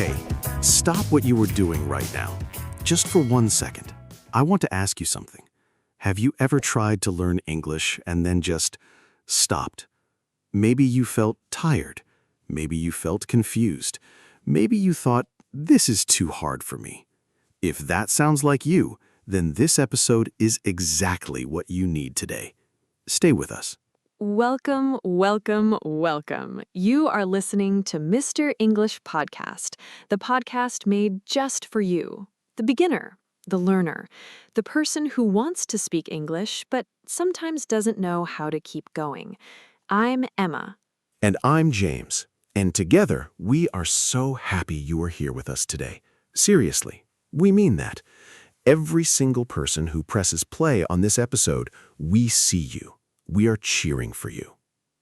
Okay, stop what you were doing right now. Just for 1 second. I want to ask you something. Have you ever tried to learn English and then just stopped? Maybe you felt tired. Maybe you felt confused. Maybe you thought, this is too hard for me. If that sounds like you, then this episode is exactly what you need today. Stay with us. Welcome, welcome, welcome. You are listening to Mr. English Podcast, the podcast made just for you, the beginner, the learner, the person who wants to speak English but sometimes doesn't know how to keep going. I'm Emma. And I'm James. And together, we are so happy you are here with us today. Seriously, we mean that. Every single person who presses play on this episode, we see you. We are cheering for you.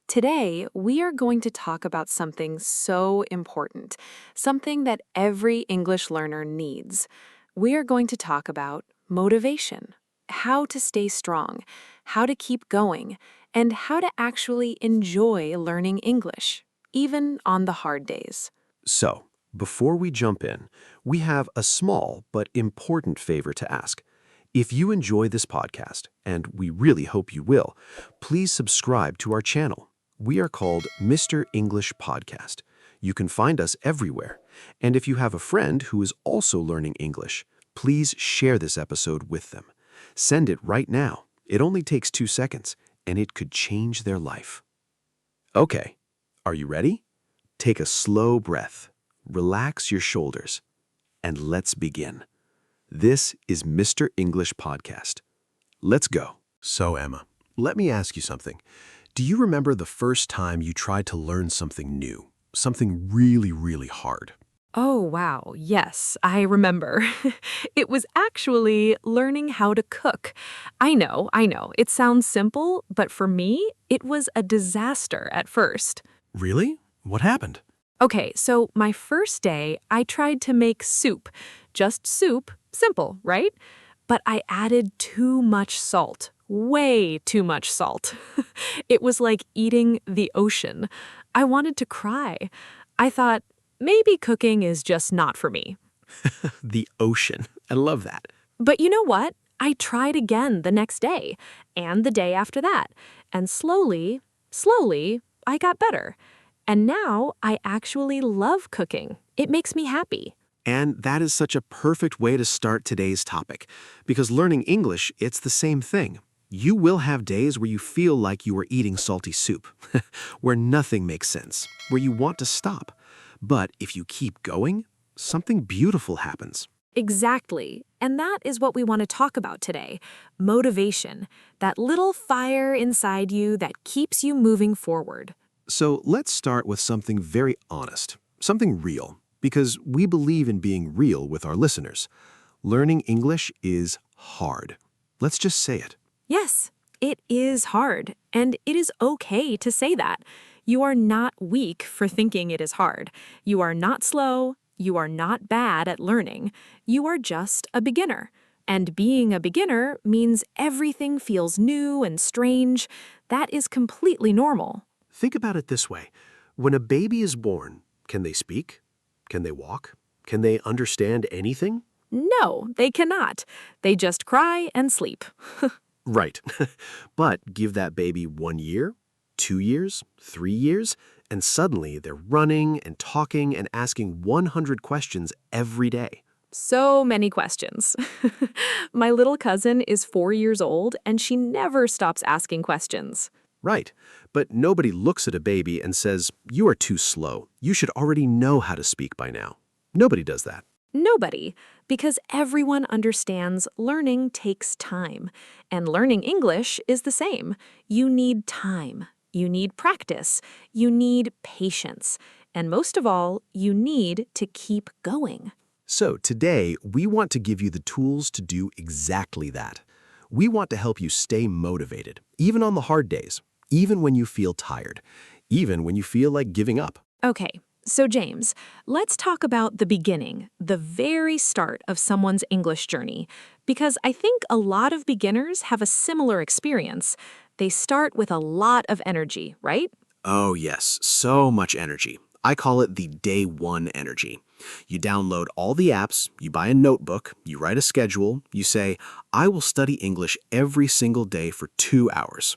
Today, we are going to talk about something so important, something that every English learner needs. We are going to talk about motivation, how to stay strong, how to keep going, and how to actually enjoy learning English, even on the hard days. So, before we jump in, we have a small but important favor to ask. If you enjoy this podcast, and we really hope you will, please subscribe to our channel. We are called Mr. English Podcast. You can find us everywhere. And if you have a friend who is also learning English, please share this episode with them. Send it right now. It only takes 2 seconds, and it could change their life. Okay, are you ready? Take a slow breath, relax your shoulders, and let's begin. This is Mr. English Podcast. Let's go. So, Emma, let me ask you something. Do you remember the first time you tried to learn something new? Something really, really hard? Oh, wow. Yes, I remember. It was actually learning how to cook. I know. It sounds simple, but for me, it was a disaster at first. Really? What happened? Okay, so my first day, I tried to make soup. Just soup, simple, right? But I added too much salt. Way too much salt. It was like eating the ocean. I wanted to cry. I thought, maybe cooking is just not for me. The ocean. I love that. But you know what? I tried again the next day, and the day after that. And slowly, I got better. And now I actually love cooking. It makes me happy. And that is such a perfect way to start today's topic. Because learning English, it's the same thing. You will have days where you feel like you are eating salty soup, where nothing makes sense, where you want to stop. But if you keep going, something beautiful happens. Exactly. And that is what we want to talk about today. Motivation. That little fire inside you that keeps you moving forward. So let's start with something very honest, something real, because we believe in being real with our listeners. Learning English is hard. Let's just say it. Yes, it is hard, and it is okay to say that. You are not weak for thinking it is hard. You are not slow. You are not bad at learning. You are just a beginner. And being a beginner means everything feels new and strange. That is completely normal. Think about it this way. When a baby is born, can they speak? Can they walk? Can they understand anything? No, they cannot. They just cry and sleep. Right. But give that baby 1 year, 2 years, 3 years, and suddenly they're running and talking and asking 100 questions every day. So many questions. My little cousin is 4 years old, and she never stops asking questions. Right. But nobody looks at a baby and says, you are too slow. You should already know how to speak by now. Nobody does that. Nobody, because everyone understands learning takes time. And learning English is the same. You need time. You need practice. You need patience. And most of all, you need to keep going. So today, we want to give you the tools to do exactly that. We want to help you stay motivated, even on the hard days, even when you feel tired, even when you feel like giving up. Okay, so James, let's talk about the beginning, the very start of someone's English journey, because I think a lot of beginners have a similar experience. They start with a lot of energy, right? Oh yes, so much energy. I call it the day one energy. You download all the apps, you buy a notebook, you write a schedule, you say, I will study English every single day for 2 hours.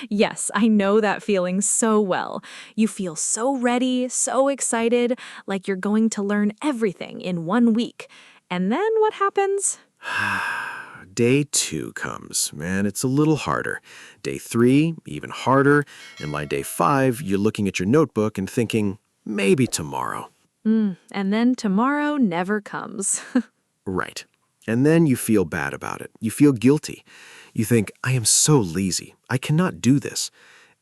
Yes, I know that feeling so well. You feel so ready, so excited, like you're going to learn everything in 1 week. And then what happens? Day 2 comes, and it's a little harder. Day 3, even harder, and by day 5, you're looking at your notebook and thinking, maybe tomorrow. And then tomorrow never comes. Right. And then you feel bad about it. You feel guilty. You think, I am so lazy. I cannot do this.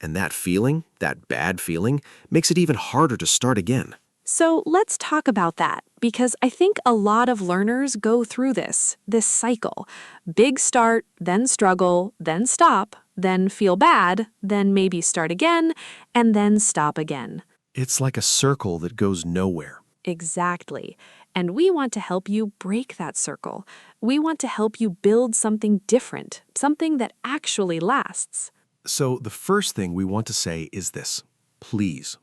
And that feeling, that bad feeling, makes it even harder to start again. So let's talk about that, because I think a lot of learners go through this cycle. Big start, then struggle, then stop, then feel bad, then maybe start again, and then stop again. It's like a circle that goes nowhere. Exactly. And we want to help you break that circle. We want to help you build something different, something that actually lasts. So the first thing we want to say is this. Please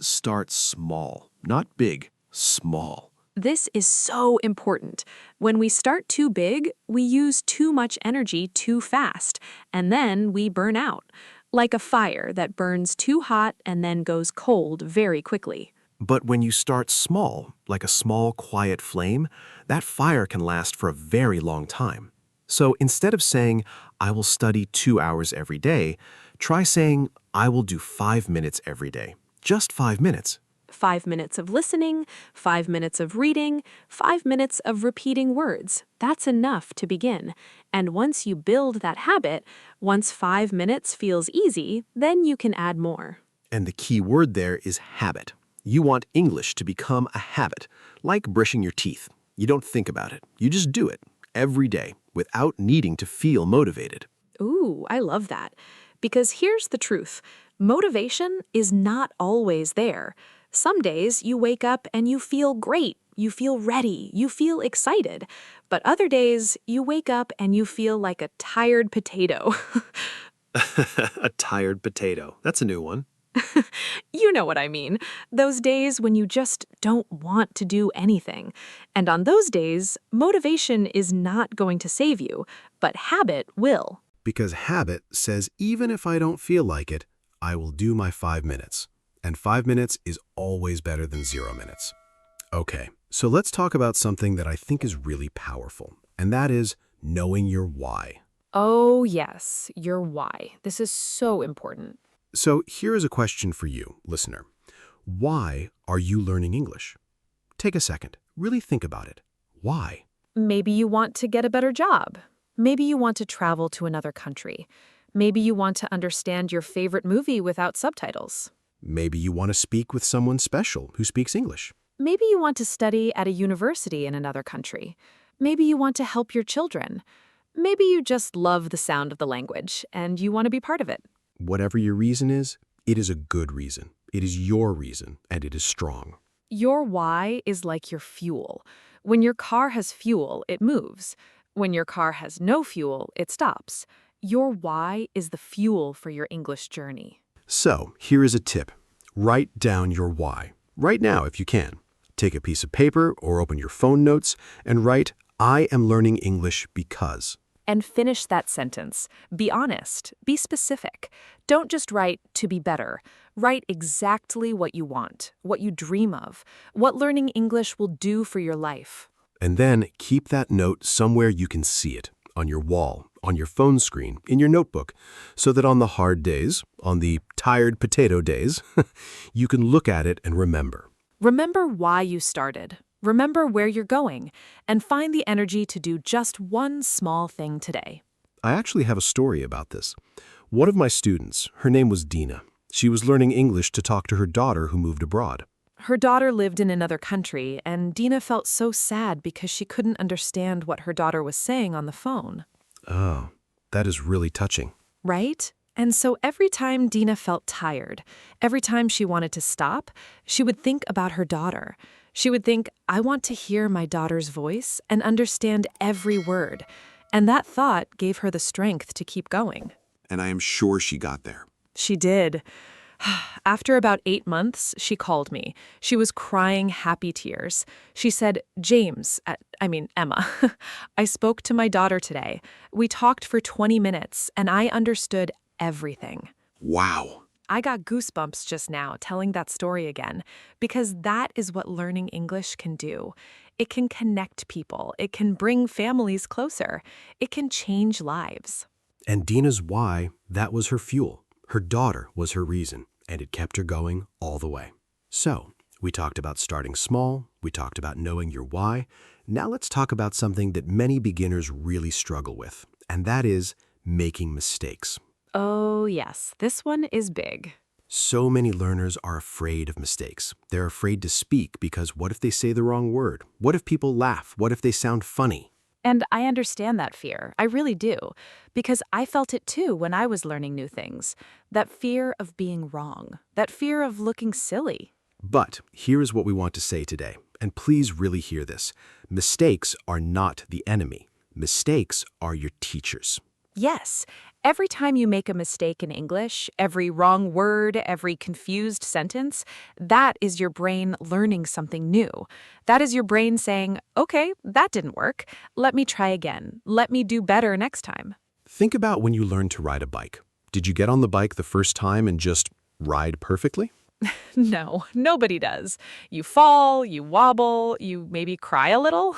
start small. Not big, small. This is so important. When we start too big, we use too much energy too fast, and then we burn out. Like a fire that burns too hot and then goes cold very quickly. But when you start small, like a small, quiet flame, that fire can last for a very long time. So instead of saying, I will study 2 hours every day, try saying, I will do 5 minutes every day. Just 5 minutes. 5 minutes of listening, 5 minutes of reading, 5 minutes of repeating words. That's enough to begin. And once you build that habit, once 5 minutes feels easy, then you can add more. And the key word there is habit. You want English to become a habit, like brushing your teeth. You don't think about it. You just do it every day without needing to feel motivated. Ooh, I love that. Because here's the truth. Motivation is not always there. Some days you wake up and you feel great, you feel ready, you feel excited. But other days you wake up and you feel like a tired potato. A tired potato. That's a new one. You know what I mean. Those days when you just don't want to do anything. And on those days, motivation is not going to save you, but habit will. Because habit says even if I don't feel like it, I will do my 5 minutes. And 5 minutes is always better than 0 minutes. Okay, so let's talk about something that I think is really powerful, and that is knowing your why. Oh, yes, your why. This is so important. So here is a question for you, listener. Why are you learning English? Take a second. Really think about it. Why? Maybe you want to get a better job. Maybe you want to travel to another country. Maybe you want to understand your favorite movie without subtitles. Maybe you want to speak with someone special who speaks English. Maybe you want to study at a university in another country. Maybe you want to help your children. Maybe you just love the sound of the language and you want to be part of it. Whatever your reason is, it is a good reason. It is your reason, and it is strong. Your why is like your fuel. When your car has fuel, it moves. When your car has no fuel, it stops. Your why is the fuel for your English journey. So, here is a tip. Write down your why. Right now, if you can. Take a piece of paper or open your phone notes and write, I am learning English because. And finish that sentence. Be honest. Be specific. Don't just write to be better. Write exactly what you want, what you dream of, what learning English will do for your life. And then keep that note somewhere you can see it, on your wall, on your phone screen, in your notebook, so that on the hard days, on the tired potato days, you can look at it and remember. Remember why you started. Remember where you're going, and find the energy to do just one small thing today. I actually have a story about this. One of my students, her name was Dina. She was learning English to talk to her daughter who moved abroad. Her daughter lived in another country, and Dina felt so sad because she couldn't understand what her daughter was saying on the phone. Oh, that is really touching. Right? And so every time Dina felt tired, every time she wanted to stop, she would think about her daughter. She would think, I want to hear my daughter's voice and understand every word. And that thought gave her the strength to keep going. And I am sure she got there. She did. After about 8 months, she called me. She was crying happy tears. She said, James, Emma, I spoke to my daughter today. We talked for 20 minutes, and I understood everything. Wow. I got goosebumps just now telling that story again, because that is what learning English can do. It can connect people. It can bring families closer. It can change lives. And Dina's why, that was her fuel. Her daughter was her reason, and it kept her going all the way. So, we talked about starting small, we talked about knowing your why. Now let's talk about something that many beginners really struggle with, and that is making mistakes. Oh, yes, this one is big. So many learners are afraid of mistakes. They're afraid to speak because what if they say the wrong word? What if people laugh? What if they sound funny? And I understand that fear. I really do. Because I felt it too when I was learning new things. That fear of being wrong. That fear of looking silly. But here is what we want to say today, and please really hear this. Mistakes are not the enemy. Mistakes are your teachers. Yes, every time you make a mistake in English, every wrong word, every confused sentence, that is your brain learning something new. That is your brain saying, okay, that didn't work. Let me try again. Let me do better next time. Think about when you learned to ride a bike. Did you get on the bike the first time and just ride perfectly? No, nobody does. You fall, you wobble, you maybe cry a little.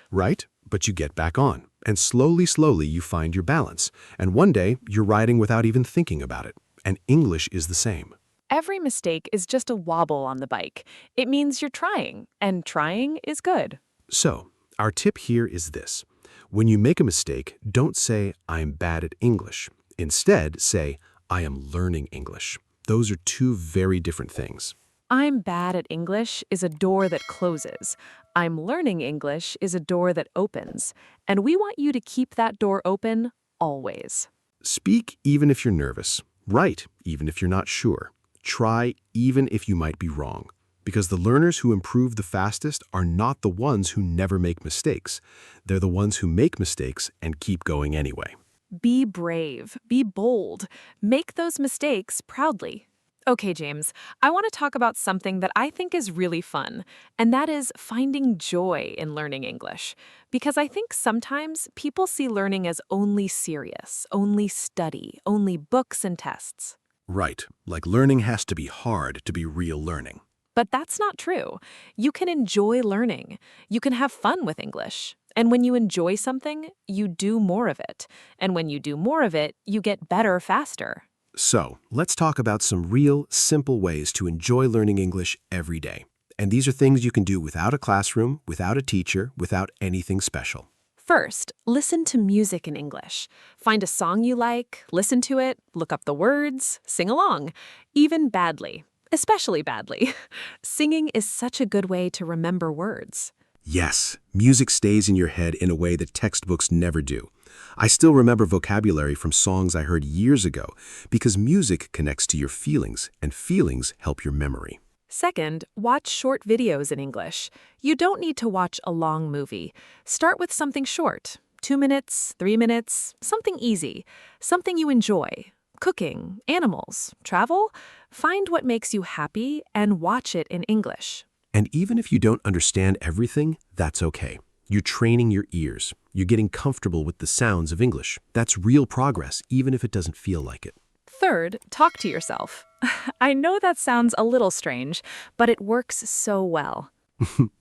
Right? But you get back on, and slowly you find your balance. And one day, you're riding without even thinking about it. And English is the same. Every mistake is just a wobble on the bike. It means you're trying, and trying is good. So, our tip here is this. When you make a mistake, don't say, I'm bad at English. Instead, say, I am learning English. Those are two very different things. I'm bad at English is a door that closes. I'm learning English is a door that opens. And we want you to keep that door open always. Speak even if you're nervous. Write even if you're not sure. Try even if you might be wrong. Because the learners who improve the fastest are not the ones who never make mistakes. They're the ones who make mistakes and keep going anyway. Be brave. Be bold. Make those mistakes proudly. Okay, James, I want to talk about something that I think is really fun, and that is finding joy in learning English. Because I think sometimes people see learning as only serious, only study, only books and tests. Right, like learning has to be hard to be real learning. But that's not true. You can enjoy learning. You can have fun with English. And when you enjoy something, you do more of it. And when you do more of it, you get better faster. So, let's talk about some real, simple ways to enjoy learning English every day. And these are things you can do without a classroom, without a teacher, without anything special. First, listen to music in English. Find a song you like, listen to it, look up the words, sing along, even badly, especially badly. Singing is such a good way to remember words. Yes, music stays in your head in a way that textbooks never do. I still remember vocabulary from songs I heard years ago because music connects to your feelings, and feelings help your memory. Second, watch short videos in English. You don't need to watch a long movie. Start with something short, 2 minutes, 3 minutes, something easy, something you enjoy. Cooking, animals, travel. Find what makes you happy and watch it in English. And even if you don't understand everything, that's okay. You're training your ears. You're getting comfortable with the sounds of English. That's real progress, even if it doesn't feel like it. Third, talk to yourself. I know that sounds a little strange, but it works so well.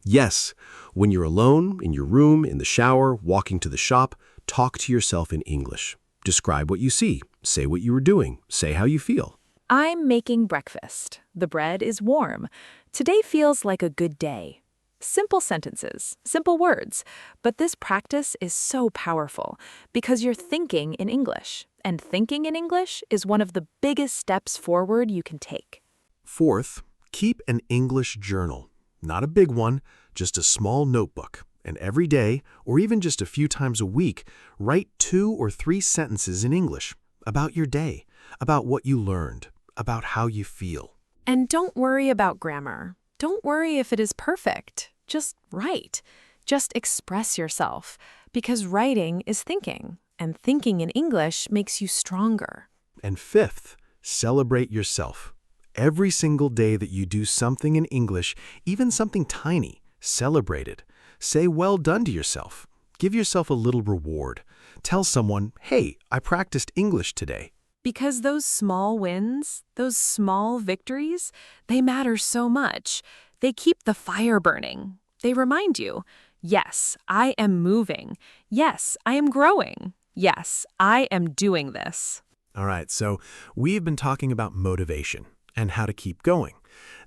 Yes, when you're alone, in your room, in the shower, walking to the shop, talk to yourself in English. Describe what you see. Say what you were doing. Say how you feel. I'm making breakfast. The bread is warm. Today feels like a good day. Simple sentences, simple words, but this practice is so powerful because you're thinking in English, and thinking in English is one of the biggest steps forward you can take. Fourth, keep an English journal. Not a big one, just a small notebook. And every day, or even just a few times a week, write 2 or 3 sentences in English about your day, about what you learned, about how you feel. And don't worry about grammar. Don't worry if it is perfect. Just write. Just express yourself. Because writing is thinking, and thinking in English makes you stronger. And fifth, Celebrate yourself. Every single day that you do something in English, even something tiny, celebrate it. Say well done to yourself. Give yourself a little reward. Tell someone, hey, I practiced English today. Because those small wins, those small victories, they matter so much. They keep the fire burning. They remind you, yes, I am moving. Yes, I am growing. Yes, I am doing this. All right, so we've been talking about motivation and how to keep going.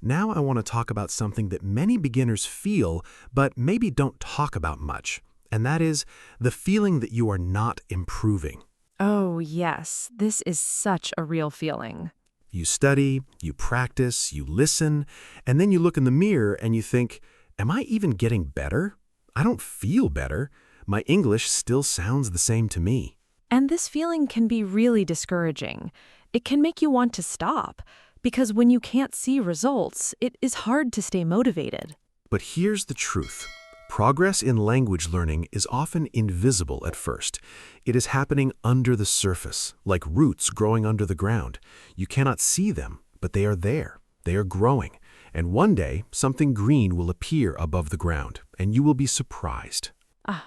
Now I want to talk about something that many beginners feel, but maybe don't talk about much, and that is the feeling that you are not improving. Oh, yes, this is such a real feeling. You study, you practice, you listen, and then you look in the mirror and you think, am I even getting better? I don't feel better. My English still sounds the same to me. And this feeling can be really discouraging. It can make you want to stop, because when you can't see results, it is hard to stay motivated. But here's the truth. Progress in language learning is often invisible at first. It is happening under the surface, like roots growing under the ground. You cannot see them, but they are there. They are growing. And one day, something green will appear above the ground, and you will be surprised.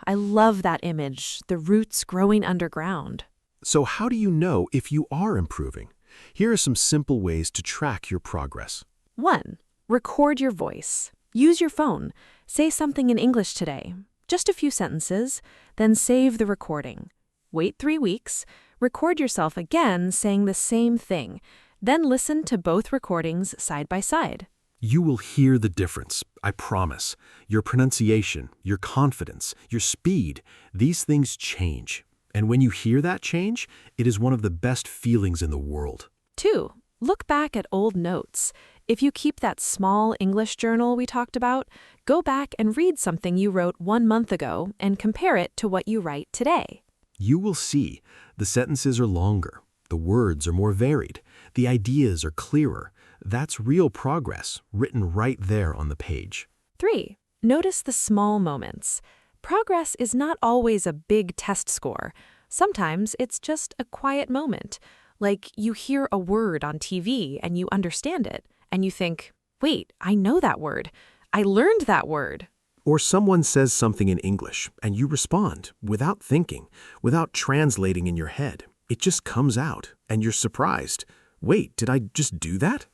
I love that image, the roots growing underground. So how do you know if you are improving? Here are some simple ways to track your progress. 1. Record your voice. Use your phone. Say something in English today. Just a few sentences, then save the recording. Wait 3 weeks. Record yourself again saying the same thing. Then listen to both recordings side by side. You will hear the difference, I promise. Your pronunciation, your confidence, your speed, these things change. And when you hear that change, it is one of the best feelings in the world. 2. Look back at old notes. If you keep that small English journal we talked about, go back and read something you wrote 1 month ago and compare it to what you write today. You will see the sentences are longer, the words are more varied, the ideas are clearer. That's real progress, written right there on the page. 3. Notice the small moments. Progress is not always a big test score. Sometimes it's just a quiet moment, like you hear a word on TV and you understand it, and you think, wait, I know that word. I learned that word. Or someone says something in English, and you respond without thinking, without translating in your head. It just comes out, and you're surprised. Wait, did I just do that?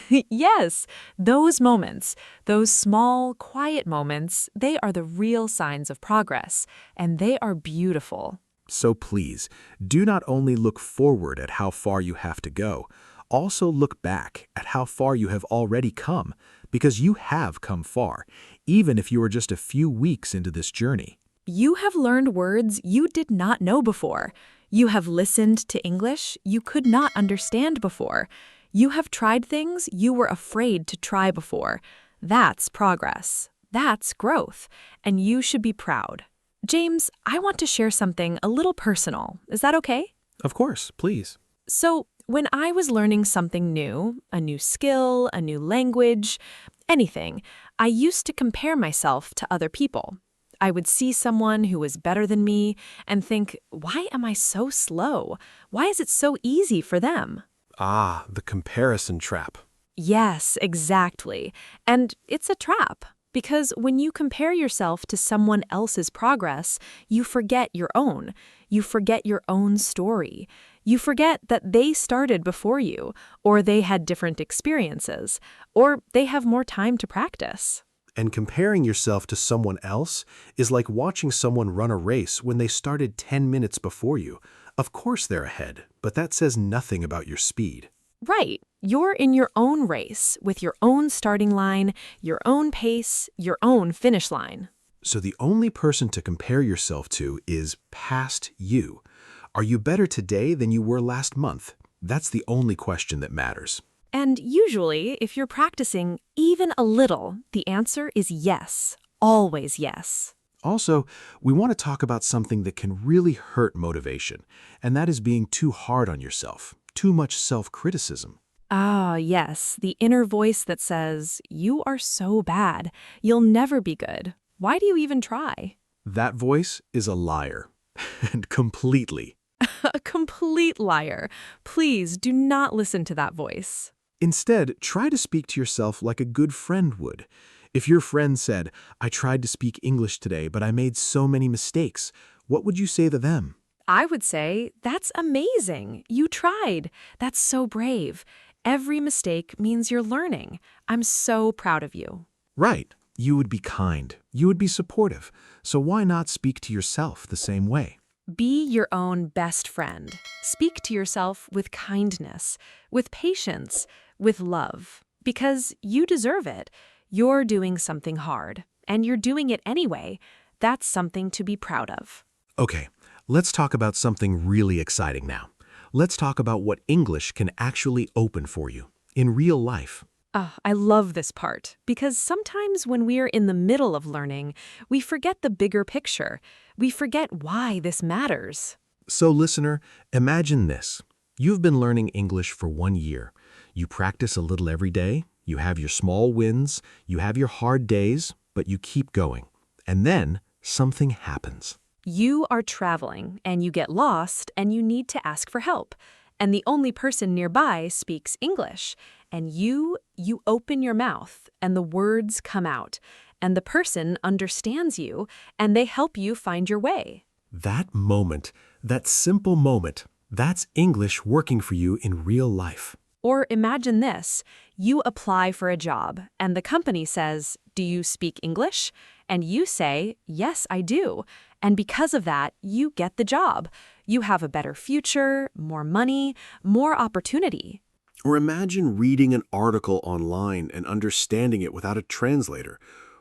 Yes, those moments, those small, quiet moments, they are the real signs of progress, and they are beautiful. So please, do not only look forward at how far you have to go, also look back at how far you have already come, because you have come far, even if you are just a few weeks into this journey. You have learned words you did not know before. You have listened to English you could not understand before. You have tried things you were afraid to try before. That's progress. That's growth. And you should be proud. James, I want to share something a little personal. Is that okay? Of course, please. So, when I was learning something new, a new skill, a new language, anything, I used to compare myself to other people. I would see someone who was better than me and think, why am I so slow? Why is it so easy for them? Ah, the comparison trap. Yes, exactly. And it's a trap. Because when you compare yourself to someone else's progress, you forget your own. You forget your own story. You forget that they started before you, or they had different experiences, or they have more time to practice. And comparing yourself to someone else is like watching someone run a race when they started 10 minutes before you. Of course they're ahead, but that says nothing about your speed. Right. You're in your own race with your own starting line, your own pace, your own finish line. So the only person to compare yourself to is past you. Are you better today than you were last month? That's the only question that matters. And usually, if you're practicing even a little, the answer is yes. Always yes. Also, we want to talk about something that can really hurt motivation, and that is being too hard on yourself, too much self-criticism. Ah, yes, the inner voice that says, you are so bad, you'll never be good. Why do you even try? That voice is a liar, and completely. A complete liar. Please do not listen to that voice. Instead, try to speak to yourself like a good friend would. If your friend said, "I tried to speak English today, but I made so many mistakes," what would you say to them? I would say, that's amazing. You tried. That's so brave. Every mistake means you're learning. I'm so proud of you. Right. You would be kind. You would be supportive. So why not speak to yourself the same way? Be your own best friend. Speak to yourself with kindness, with patience, with love. Because you deserve it. You're doing something hard, and you're doing it anyway. That's something to be proud of. Okay, let's talk about something really exciting now. Let's talk about what English can actually open for you in real life. I love this part because sometimes when we're in the middle of learning, we forget the bigger picture. We forget why this matters. So listener, imagine this. You've been learning English for 1 year. You practice a little every day. You have your small wins. You have your hard days, but you keep going. And then something happens. You are traveling and you get lost and you need to ask for help. And the only person nearby speaks English. And you open your mouth and the words come out. And the person understands you and they help you find your way. That moment, that simple moment, that's English working for you in real life. Or imagine this, you apply for a job and the company says, "Do you speak English?" And you say, "Yes, I do." And because of that, you get the job. You have a better future, more money, more opportunity. Or imagine reading an article online and understanding it without a translator,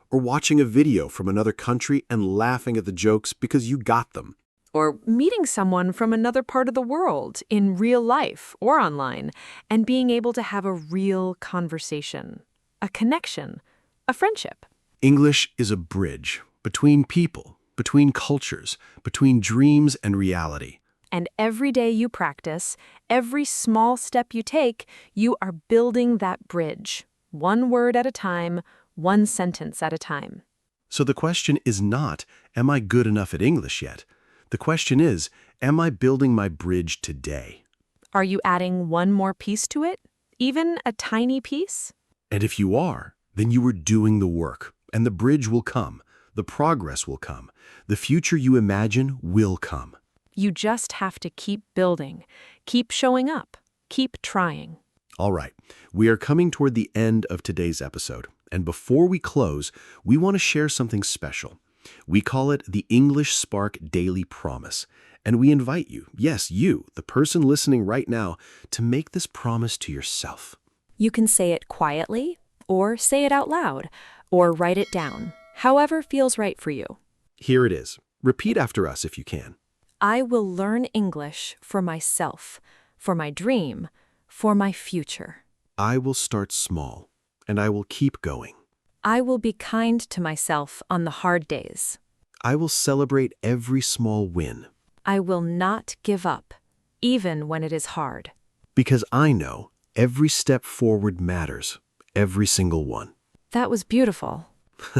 or watching a video from another country and laughing at the jokes because you got them. Or meeting someone from another part of the world in real life or online and being able to have a real conversation, a connection, a friendship. English is a bridge between people, between cultures, between dreams and reality. And every day you practice, every small step you take, you are building that bridge, one word at a time, one sentence at a time. So the question is not, am I good enough at English yet? The question is, am I building my bridge today? Are you adding one more piece to it? Even a tiny piece? And if you are, then you are doing the work, and the bridge will come, the progress will come, the future you imagine will come. You just have to keep building, keep showing up, keep trying. All right, we are coming toward the end of today's episode, and before we close, we want to share something special. We call it the English Spark Daily Promise, and we invite you, yes, you, the person listening right now, to make this promise to yourself. You can say it quietly, or say it out loud, or write it down, however feels right for you. Here it is. Repeat after us if you can. I will learn English for myself, for my dream, for my future. I will start small, and I will keep going. I will be kind to myself on the hard days. I will celebrate every small win. I will not give up, even when it is hard. Because I know every step forward matters, every single one. That was beautiful.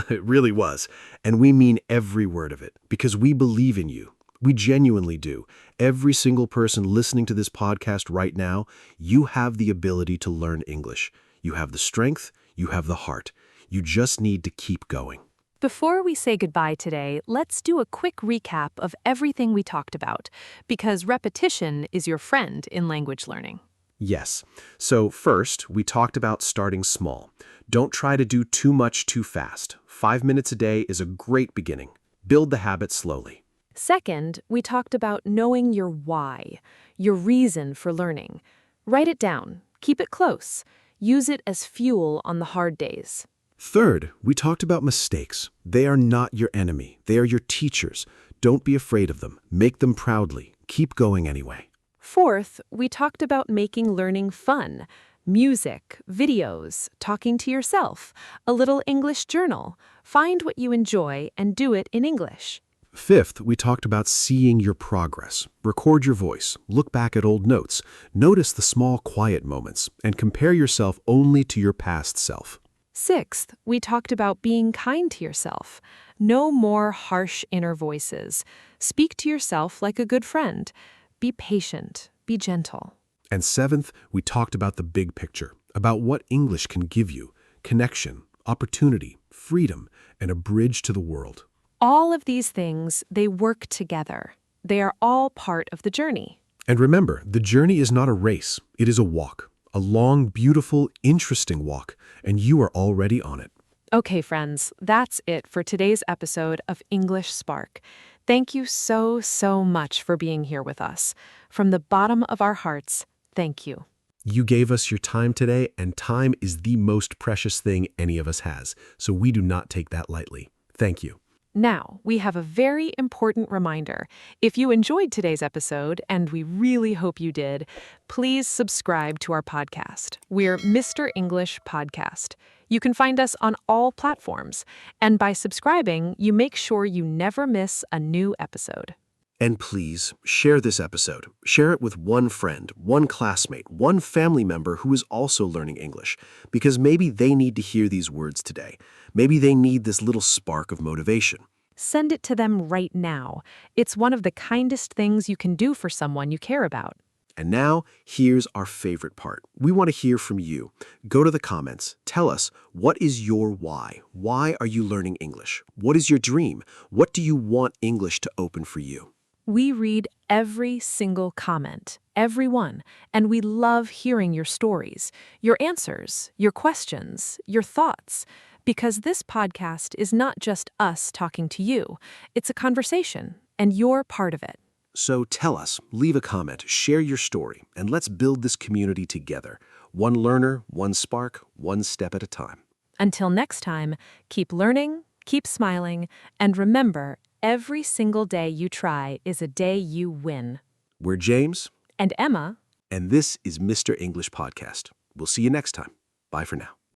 It really was, and we mean every word of it, because we believe in you. We genuinely do. Every single person listening to this podcast right now, you have the ability to learn English. You have the strength, you have the heart. You just need to keep going. Before we say goodbye today, let's do a quick recap of everything we talked about, because repetition is your friend in language learning. Yes. So first, we talked about starting small. Don't try to do too much too fast. 5 minutes a day is a great beginning. Build the habit slowly. Second, we talked about knowing your why, your reason for learning. Write it down. Keep it close. Use it as fuel on the hard days. Third, we talked about mistakes. They are not your enemy. They are your teachers. Don't be afraid of them. Make them proudly. Keep going anyway. Fourth, we talked about making learning fun. Music, videos, talking to yourself, a little English journal. Find what you enjoy and do it in English. Fifth, we talked about seeing your progress. Record your voice. Look back at old notes. Notice the small, quiet moments, and compare yourself only to your past self. Sixth, we talked about being kind to yourself. No more harsh inner voices. Speak to yourself like a good friend. Be patient. Be gentle. And seventh, we talked about the big picture, about what English can give you: connection, opportunity, freedom, and a bridge to the world. All of these things, they work together. They are all part of the journey. And remember, the journey is not a race, it is a walk. A long, beautiful, interesting walk, and you are already on it. Okay, friends, that's it for today's episode of English Spark. Thank you so, so much for being here with us. From the bottom of our hearts, thank you. You gave us your time today, and time is the most precious thing any of us has, so we do not take that lightly. Thank you. Now, we have a very important reminder. If you enjoyed today's episode, and we really hope you did, please subscribe to our podcast. We're Mr. English Podcast. You can find us on all platforms, and by subscribing, you make sure you never miss a new episode. And please, share this episode. Share it with one friend, one classmate, one family member who is also learning English, because maybe they need to hear these words today. Maybe they need this little spark of motivation. Send it to them right now. It's one of the kindest things you can do for someone you care about. And now, here's our favorite part. We want to hear from you. Go to the comments. Tell us, what is your why? Why are you learning English? What is your dream? What do you want English to open for you? We read every single comment, every one, and we love hearing your stories, your answers, your questions, your thoughts, because this podcast is not just us talking to you. It's a conversation, and you're part of it. So tell us, leave a comment, share your story, and let's build this community together. One learner, one spark, one step at a time. Until next time, keep learning, keep smiling, and remember, every single day you try is a day you win. We're James. And Emma. And this is Mr. English Podcast. We'll see you next time. Bye for now.